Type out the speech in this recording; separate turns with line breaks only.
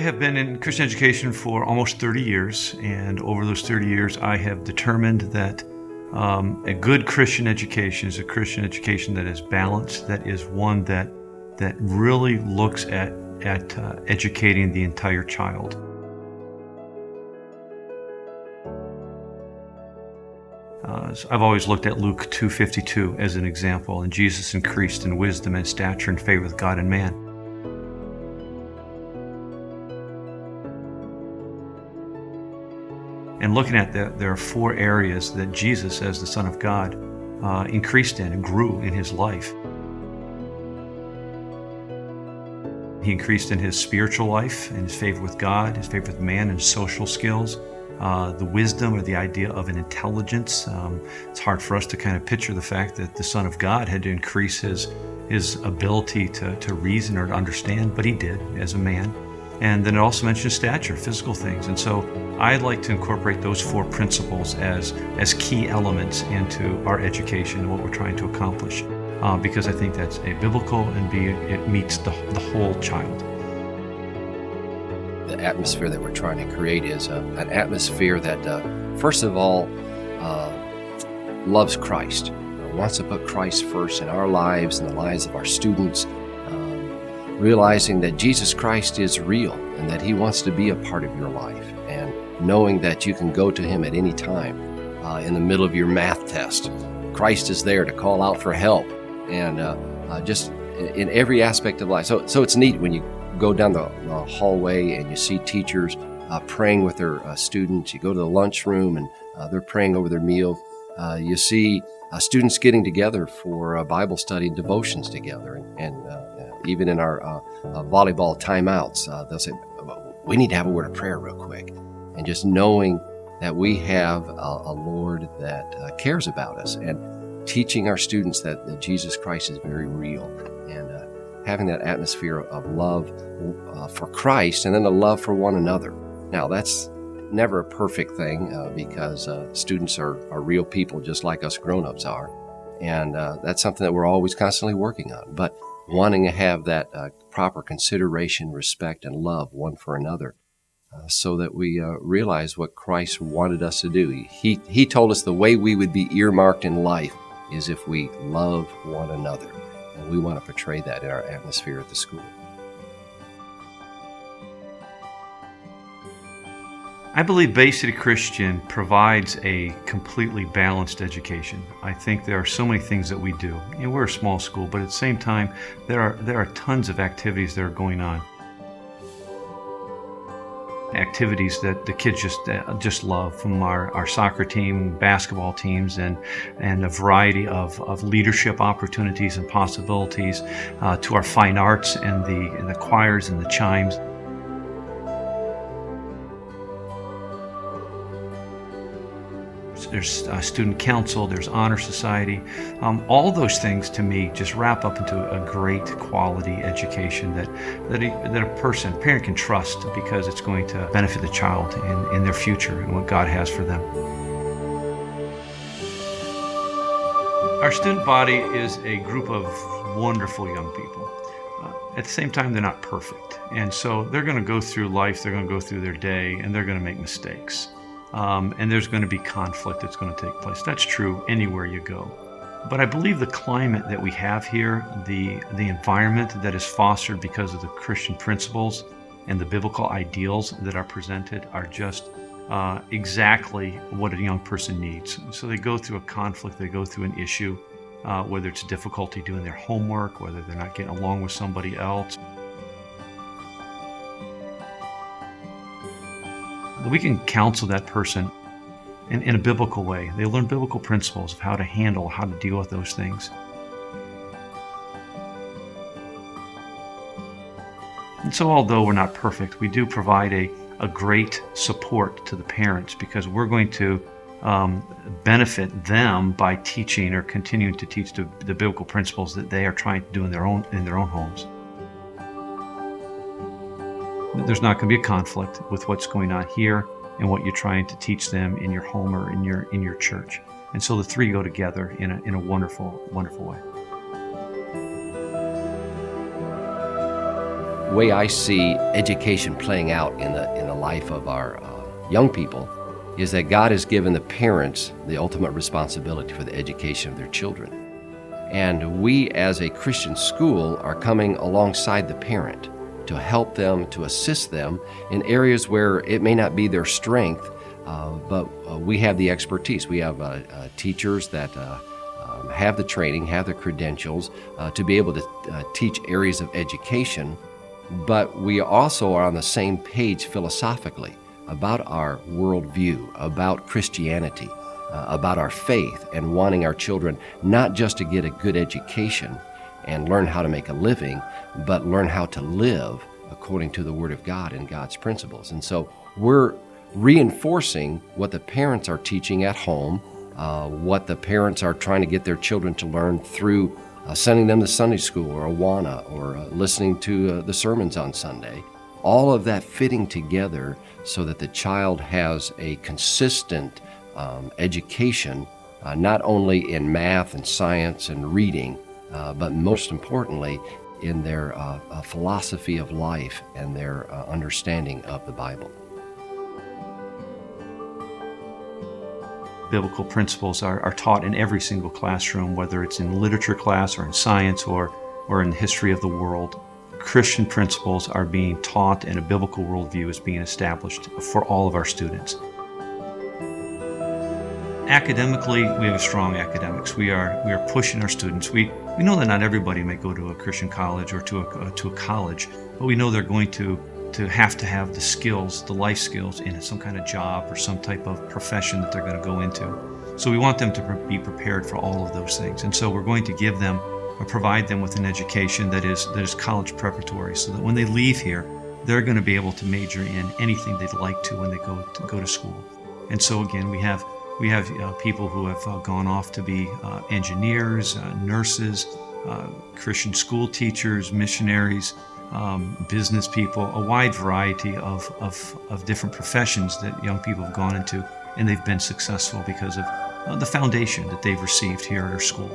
have been in Christian education for almost 30 years, and over those 30 years, I have determined that a good Christian education is a Christian education that is balanced, that is one that really looks at educating the entire child. I've always looked at Luke 2:52 as an example, and Jesus increased in wisdom and stature and favor with God and man. And looking at that, there are 4 areas that Jesus, as the Son of God, increased in and grew in his life. He increased in his spiritual life, in his favor with God, his favor with man, and social skills, the wisdom or the idea of an intelligence. It's hard for us to kind of picture the fact that the Son of God had to increase his ability to reason or to understand, but he did as a man. And then it also mentions stature, physical things. And so I'd like to incorporate those 4 principles as key elements into our education and what we're trying to accomplish, because I think that's A, biblical, and B, it meets the whole child.
The atmosphere that we're trying to create is an atmosphere that, first of all, loves Christ, wants to put Christ first in our lives and the lives of our students, realizing that Jesus Christ is real and that he wants to be a part of your life, and knowing that you can go to him at any time in the middle of your math test. Christ is there to call out for help, and just in every aspect of life. So it's neat when you go down the hallway and you see teachers praying with their students. You go to the lunchroom and they're praying over their meal. You see students getting together for Bible study and devotions together, and even in our volleyball timeouts, they'll say, we need to have a word of prayer real quick. And just knowing that we have a Lord that cares about us, and teaching our students that Jesus Christ is very real, and having that atmosphere of love for Christ, and then a love for one another. Now, that's never a perfect thing because students are real people just like us grown-ups are. And that's something that we're always constantly working on. But wanting to have that proper consideration, respect, and love one for another, so that we realize what Christ wanted us to do. He told us the way we would be earmarked in life is if we love one another. And we want to portray that in our atmosphere at the school.
I believe Bay City Christian provides a completely balanced education. I think there are so many things that we do. We're a small school, but at the same time, there are tons of activities that are going on. Activities that the kids just love, from our soccer team, basketball teams, and a variety of leadership opportunities and possibilities, to our fine arts and the choirs and the chimes. There's student council, there's honor society. All those things to me just wrap up into a great quality education that a parent can trust, because it's going to benefit the child in their future and what God has for them. Our student body is a group of wonderful young people. At the same time, they're not perfect. And so they're going to go through life, they're going to go through their day, and they're going to make mistakes. And there's going to be conflict that's going to take place. That's true anywhere you go. But I believe the climate that we have here, the environment that is fostered because of the Christian principles and the biblical ideals that are presented, are just exactly what a young person needs. So they go through a conflict, they go through an issue, whether it's difficulty doing their homework, whether they're not getting along with somebody else. We can counsel that person in a biblical way. They learn biblical principles of how to handle, how to deal with those things. And so although we're not perfect, we do provide a great support to the parents, because we're going to benefit them by teaching or continuing to teach the biblical principles that they are trying to do in their own homes. There's not going to be a conflict with what's going on here and what you're trying to teach them in your home or in your church. And so the 3 go together in a wonderful, wonderful way.
way I see education playing out in the life of our young people is that God has given the parents the ultimate responsibility for the education of their children. And we as a Christian school are coming alongside the parent to help them, to assist them in areas where it may not be their strength, but we have the expertise. We have teachers that have the training, have the credentials to be able to teach areas of education, but we also are on the same page philosophically about our worldview, about Christianity, about our faith, and wanting our children not just to get a good education and learn how to make a living, but learn how to live according to the Word of God and God's principles. And so we're reinforcing what the parents are teaching at home, what the parents are trying to get their children to learn through sending them to Sunday school or Awana or listening to the sermons on Sunday. All of that fitting together so that the child has a consistent education, not only in math and science and reading, but most importantly in their philosophy of life and their understanding of the Bible.
Biblical principles are taught in every single classroom, whether it's in literature class or in science or in the history of the world. Christian principles are being taught and a biblical worldview is being established for all of our students. Academically, we have strong academics. We are pushing our students. We know that not everybody may go to a Christian college or to a college, but we know they're going to have the skills, the life skills in some kind of job or some type of profession that they're going to go into. So we want them to be prepared for all of those things. And so we're going to give them or provide them with an education that is college preparatory, so that when they leave here, they're going to be able to major in anything they'd like to when they go to school. And so again, we have people who have gone off to be engineers, nurses, Christian school teachers, missionaries, business people, a wide variety of different professions that young people have gone into, and they've been successful because of the foundation that they've received here at our school.